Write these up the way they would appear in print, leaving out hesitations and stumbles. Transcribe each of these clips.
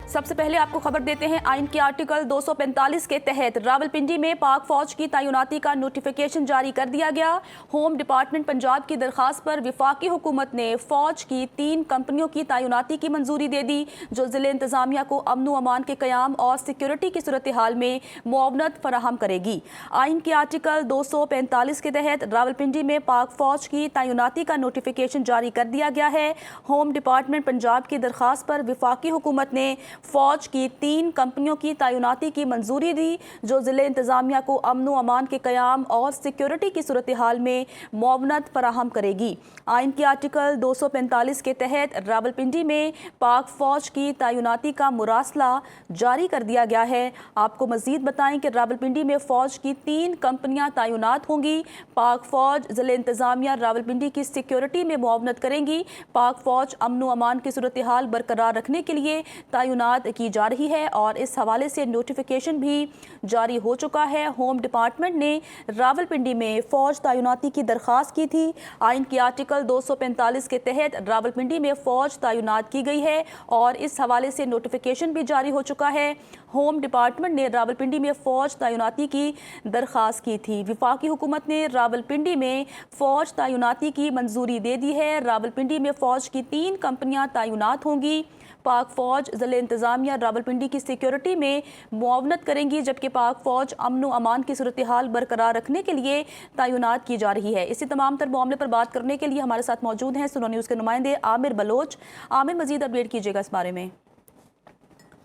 سب سے پہلے آپ کو خبر دیتے ہیں آئین کے آرٹیکل 245 کے تحت راولپنڈی میں پاک فوج کی تعیناتی کا نوٹیفیکیشن جاری کر دیا گیا۔ ہوم ڈپارٹمنٹ پنجاب کی درخواست پر وفاقی حکومت نے فوج کی 3 کمپنیوں کی تعیناتی کی منظوری دے دی، جو ضلع انتظامیہ کو امن و امان کے قیام اور سیکیورٹی کی صورتحال میں معاونت فراہم کرے گی۔ آئین کے آرٹیکل 245 کے تحت راولپنڈی میں پاک فوج کی تعیناتی کا نوٹیفیکیشن جاری کر دیا گیا ہے۔ ہوم ڈپارٹمنٹ پنجاب کی درخواست پر وفاقی حکومت نے فوج کی 3 کمپنیوں کی تعیناتی کی منظوری دی، جو ضلع انتظامیہ کو امن و امان کے قیام اور سیکیورٹی کی صورتحال میں معاونت فراہم کرے گی۔ آئین کے آرٹیکل 245 کے تحت راولپنڈی میں پاک فوج کی تعیناتی کا مراسلہ جاری کر دیا گیا ہے۔ آپ کو مزید بتائیں کہ راولپنڈی میں فوج کی 3 کمپنیاں تعینات ہوں گی۔ پاک فوج ضلع انتظامیہ راولپنڈی کی سیکیورٹی میں معاونت کریں گی۔ پاک فوج امن و امان کی صورتحال برقرار رکھنے کے لیے تعینات کی جا رہی ہے اور اس حوالے سے نوٹیفیکیشن بھی جاری ہو چکا ہے۔ ہوم ڈپارٹمنٹ نے راولپنڈی میں فوج تعیناتی کی درخواست کی تھی۔ آئین کے آرٹیکل 245 کے تحت راولپنڈی میں فوج تعینات کی گئی ہے اور اس حوالے سے نوٹیفیکیشن بھی جاری ہو چکا ہے۔ ہوم ڈپارٹمنٹ نے راولپنڈی میں فوج تعیناتی کی درخواست کی تھی۔ وفاقی حکومت نے راولپنڈی میں فوج تعیناتی کی منظوری دے دی ہے۔ راولپنڈی میں فوج کی 3 کمپنیاں تعینات ہوں گی۔ پاک فوج ضلع انتظامیہ راولپنڈی کی سیکیورٹی میں معاونت کریں گی، جبکہ پاک فوج امن و امان کی صورتحال برقرار رکھنے کے لیے تعینات کی جا رہی ہے۔ اسی تمام تر معاملے پر بات کرنے کے لیے ہمارے ساتھ موجود ہیں سنو نیوز کے نمائندے عامر بلوچ۔ عامر، مزید اپڈیٹ کیجیے گا اس بارے میں۔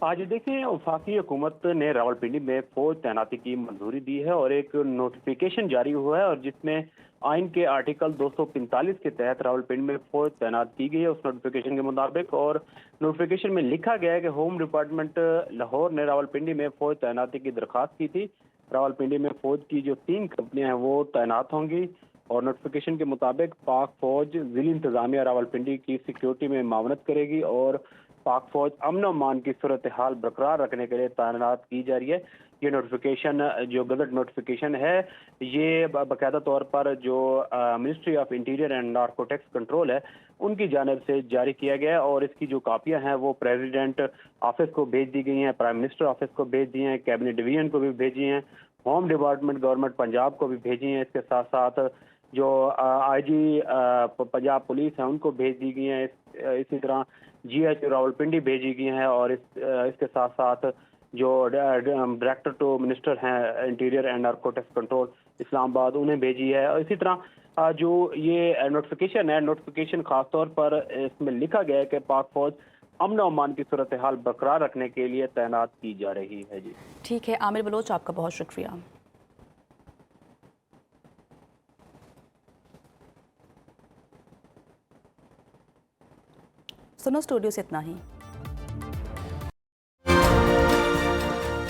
آج دیکھیں، وفاقی حکومت نے راولپنڈی میں فوج تعیناتی کی منظوری دی ہے اور ایک نوٹیفیکیشن جاری ہوا ہے، اور جس میں آئین کے آرٹیکل 245 کے تحت راولپنڈی میں فوج تعینات کی گئی ہے اس نوٹیفیکیشن کے مطابق۔ اور نوٹیفیکیشن میں لکھا گیا ہے کہ ہوم ڈپارٹمنٹ لاہور نے راولپنڈی میں فوج تعیناتی کی درخواست کی تھی۔ راولپنڈی میں فوج کی جو 3 کمپنیاں ہیں وہ تعینات ہوں گی، اور نوٹیفیکیشن کے مطابق پاک فوج ضلع انتظامیہ راولپنڈی کی سیکیورٹی میں معاونت کرے گی اور پاک فوج امن و امان کی صورتحال برقرار رکھنے کے لیے تعینات کی جا رہی ہے۔ یہ نوٹیفیکیشن جو گزٹ نوٹیفیکیشن ہے، یہ باقاعدہ طور پر جو ministry of interior and narcotics control ہے ان کی جانب سے جاری کیا گیا ہے، اور اس کی جو کاپیاں ہیں وہ پریزیڈنٹ آفس کو بھیج دی گئی ہیں، پرائم منسٹر آفس کو بھیج دی ہیں، کیبنٹ ڈویژن کو بھی بھیجی ہیں، ہوم ڈپارٹمنٹ گورنمنٹ پنجاب کو بھی بھیجی ہیں۔ اس کے ساتھ ساتھ جو آئی جی پنجاب پولیس ہیں ان کو بھیج دی گئی ہیں، اسی طرح جی ایچ راولپنڈی بھیجی گئی ہیں، اور اس کے ساتھ ساتھ جو ڈائریکٹر ٹو منسٹر ہیں انٹیریئر اینڈ نارکوٹکس کنٹرول اسلام آباد انہیں بھیجی ہے۔ اور اسی طرح جو یہ نوٹیفیکیشن ہے، نوٹیفیکیشن خاص طور پر اس میں لکھا گیا ہے کہ پاک فوج امن و امان کی صورتحال برقرار رکھنے کے لیے تعینات کی جا رہی ہے۔ جی ٹھیک ہے عامر بلوچ، آپ کا بہت شکریہ۔ سنو اسٹوڈیو سے اتنا ہی۔